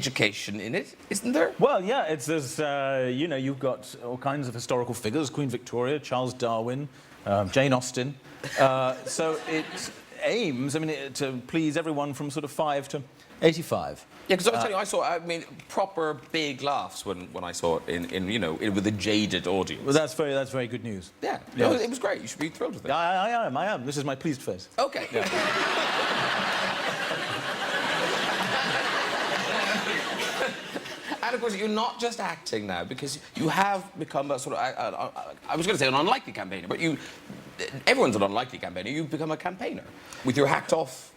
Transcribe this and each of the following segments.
education in it, isn't there? Well, yeah, there's, you know, you've got all kinds of historical figures, Queen Victoria, Charles Darwin, Jane Austen. So it aims, I mean, to please everyone from sort of 5 to 85. Yeah, because I was telling you, I mean, proper big laughs when I saw it in you know, with a jaded audience. Well, that's very good news. Yeah, yes. It was great. You should be thrilled with it. I am. This is my pleased face. Okay. Yeah. And of course, you're not just acting now, because you have become a sort of, I was going to say an unlikely campaigner, but everyone's an unlikely campaigner. You've become a campaigner with your Hacked Off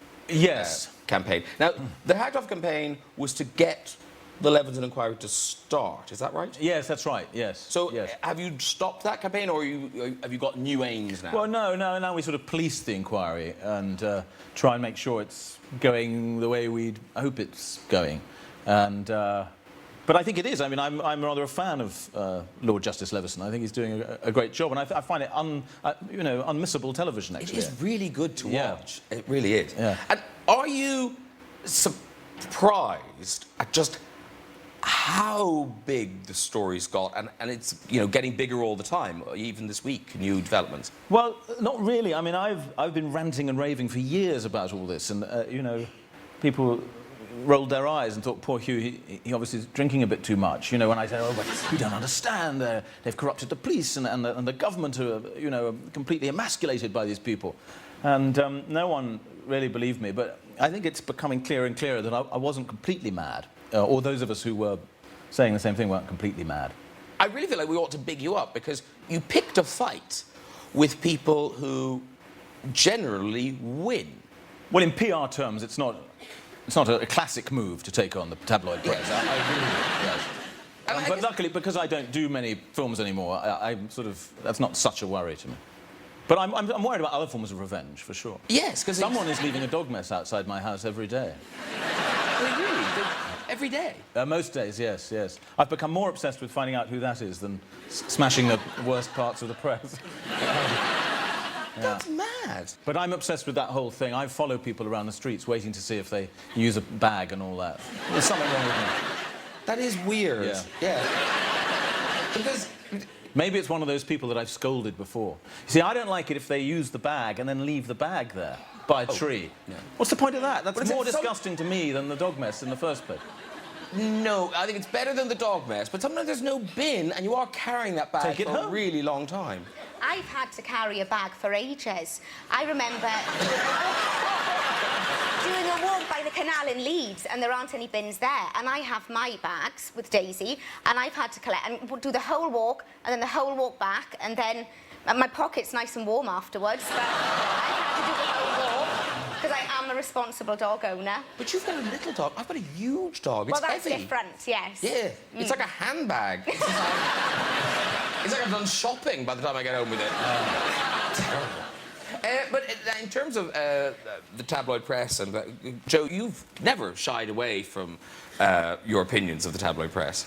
campaign. Now, the Hacked Off campaign was to get the Levinson inquiry to start, is that right? Yes, that's right, yes. So, yes. Have you stopped that campaign, or have you got new aims now? Well, no, now we sort of police the inquiry and try and make sure it's going the way we hope it's going. And, but I think it is. I mean, I'm rather a fan of Lord Justice Leveson. I think he's doing a great job, and I find it you know, unmissable television, actually. It is really good to watch. It really is. Yeah. And are you surprised at just how big the story's got, and it's, you know, getting bigger all the time, even this week, new developments? Well, not really. I mean, I've been ranting and raving for years about all this, and you know, people rolled their eyes and thought, poor Hugh, he obviously is drinking a bit too much. You know, when I said, oh, but you don't understand, they've corrupted the police and the government are, you know, completely emasculated by these people. And no one really believed me, but I think it's becoming clearer and clearer that I wasn't completely mad, or those of us who were saying the same thing weren't completely mad. I really feel like we ought to big you up, because you picked a fight with people who generally win. Well, in PR terms, it's not a classic move to take on the tabloid press. I agree with it, yes. But luckily, because I don't do many films anymore, I'm sort of, that's not such a worry to me. But I'm worried about other forms of revenge, for sure. Yes, because someone is leaving a dog mess outside my house every day. Oh, really? Every day? Most days, yes. I've become more obsessed with finding out who that is than smashing the worst parts of the press. That's mad. But I'm obsessed with that whole thing. I follow people around the streets waiting to see if they use a bag and all that. There's something wrong with me. That is weird. Yeah. Because maybe it's one of those people that I've scolded before. You see, I don't like it if they use the bag and then leave the bag there by a tree. Yeah. What's the point of that? That's more disgusting to me than the dog mess in the first place. No, I think it's better than the dog mess, but sometimes there's no bin and you are carrying that bag for a really long time. I've had to carry a bag for ages. I remember doing a walk by the canal in Leeds, and there aren't any bins there, and I have my bags with Daisy, and I've had to collect and do the whole walk, and then the whole walk back, and then my pocket's nice and warm afterwards, but I've had to do the whole walk, because I am a responsible dog owner. But you've got a little dog. I've got a huge dog. It's well, that's heavy. different, yes. Yeah, it's like a handbag. It's like I've done shopping by the time I get home with it. Terrible. But in terms of the tabloid press, and Joe, you've never shied away from your opinions of the tabloid press.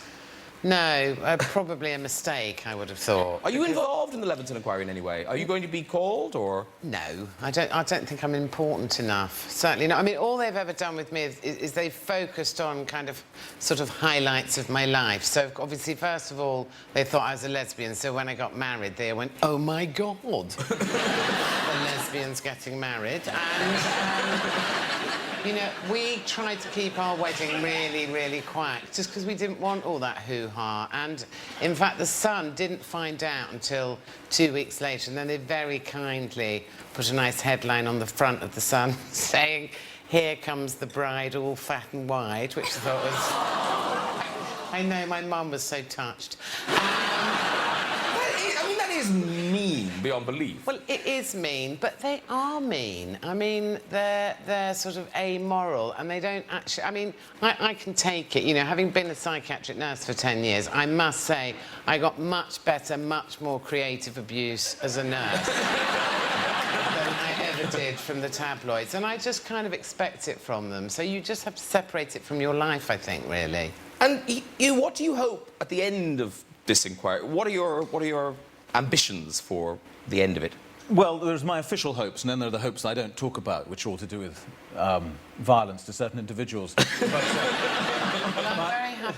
No, probably a mistake, I would have thought. Are you involved in the Levinson inquiry in any way? Are you going to be called, or...? No, I don't think I'm important enough. Certainly not. I mean, all they've ever done with me is they've focused on kind of sort of highlights of my life. So, obviously, first of all, they thought I was a lesbian, so when I got married, they went, oh, my God. The lesbians getting married. And... you know, we tried to keep our wedding really, really quiet, just because we didn't want all that hoo-ha. And, in fact, the Sun didn't find out until 2 weeks later, and then they very kindly put a nice headline on the front of the Sun saying, here comes the bride all fat and wide, which I thought was... I know, my mum was so touched. That is mean beyond belief. Well, it is mean, but they are mean. I mean, they're sort of amoral, and they don't actually... I mean, I can take it. You know, having been a psychiatric nurse for 10 years, I must say I got much better, much more creative abuse as a nurse than I ever did from the tabloids, and I just kind of expect it from them. So you just have to separate it from your life, I think, really. And what do you hope at the end of this inquiry? What are your ambitions for the end of it? Well, there's my official hopes, and then there are the hopes I don't talk about, which are all to do with violence to certain individuals. But,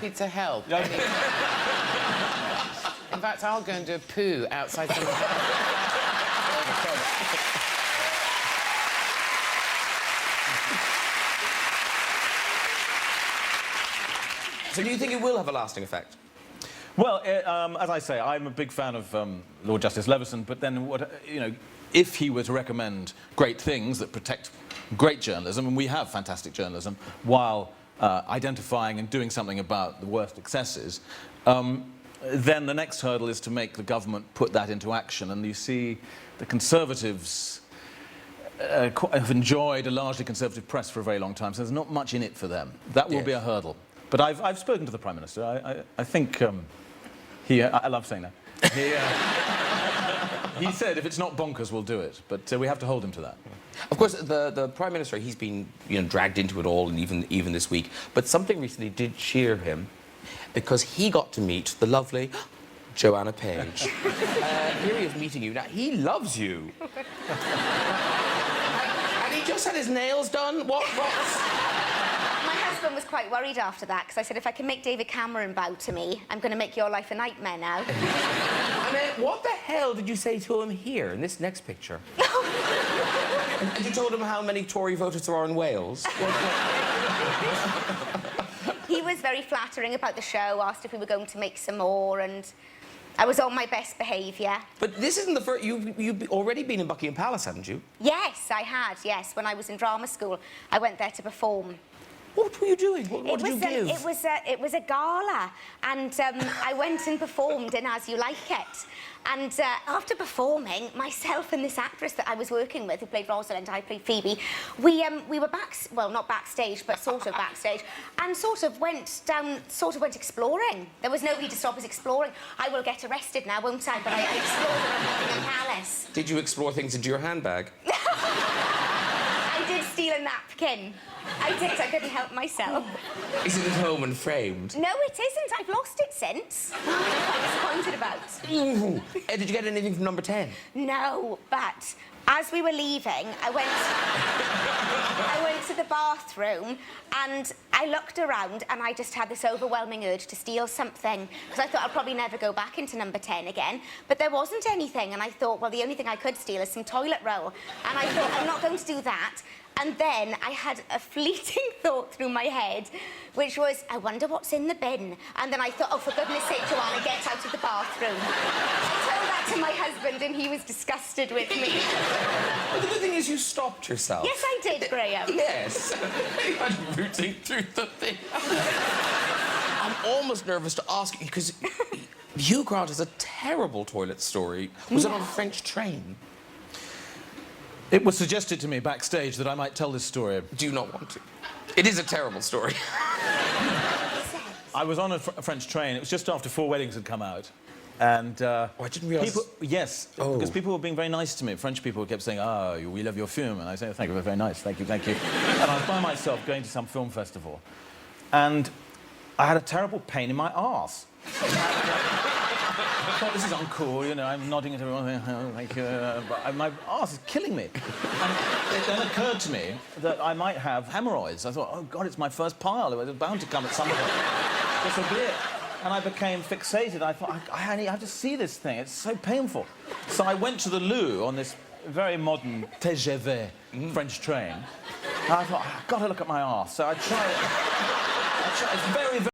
happy to help. In fact, I'll go and do a poo outside some... So do you think it will have a lasting effect? Well, as I say, I'm a big fan of Lord Justice Leveson, but then, if he were to recommend great things that protect great journalism, and we have fantastic journalism, while identifying and doing something about the worst excesses, then the next hurdle is to make the government put that into action. And you see the Conservatives have enjoyed a largely Conservative press for a very long time, so there's not much in it for them. That will be a hurdle. But I've spoken to the Prime Minister. I think I love saying that. He said if it's not bonkers, we'll do it. But we have to hold him to that. Of course, the Prime Minister, he's been dragged into it all, and even this week. But something recently did cheer him, because he got to meet the lovely Joanna Page. Here he is meeting you. Now, he loves you. And he just had his nails done. What's... My husband was quite worried after that, because I said, if I can make David Cameron bow to me, I'm going to make your life a nightmare now. And then, what the hell did you say to him here, in this next picture? And you told him how many Tory voters there are in Wales? He was very flattering about the show, asked if we were going to make some more, and I was on my best behaviour. But this isn't the first... You've already been in Buckingham Palace, haven't you? Yes, I had, yes. When I was in drama school, I went there to perform. What were you doing? What did you give? It was a gala, and I went and performed in As You Like It. And after performing, myself and this actress that I was working with, who played Rosalind, I played Phoebe, we were not backstage, but sort of backstage, and sort of went exploring. There was nobody to stop us exploring. I will get arrested now, won't I? But I explored around Buckingham Palace. Did you explore things into your handbag? I did steal a napkin. I did. I couldn't help myself. Is it at home and framed? No, it isn't. I've lost it since. I'm quite disappointed about. Ooh. Did you get anything from number 10? No, but as we were leaving, I went to the bathroom and I looked around and I just had this overwhelming urge to steal something, because I thought I'll probably never go back into number 10 again. But there wasn't anything, and I thought, well, the only thing I could steal is some toilet roll. And I thought, I'm not going to do that. And then I had a fleeting thought through my head, which was, I wonder what's in the bin. And then I thought, oh, for goodness sake, Joanna, get out of the bathroom. I told that to my husband, and he was disgusted with me. But the good thing is you stopped yourself. Yes, I did, Graham. Yes. You were rooting through the thing. I'm almost nervous to ask you, because Hugh Grant has a terrible toilet story. Was it on a French train? It was suggested to me backstage that I might tell this story. Do you not want to? It is a terrible story. I was on a French train. It was just after 4 Weddings had come out. And... I didn't realise... Yes, because people were being very nice to me. French people kept saying, oh, we love your film. And I said, oh, thank you, very nice, thank you, thank you. And I was by myself going to some film festival. And I had a terrible pain in my arse. I thought, this is uncool, I'm nodding at everyone, oh, thank you, but my arse is killing me. And it then occurred to me that I might have hemorrhoids. I thought, oh, God, it's my first pile. It was bound to come at some point. This will be it. And I became fixated. I thought, I have to see this thing. It's so painful. So I went to the loo on this very modern TGV French train. And I thought, I've got to look at my arse. So I tried. It's very, very...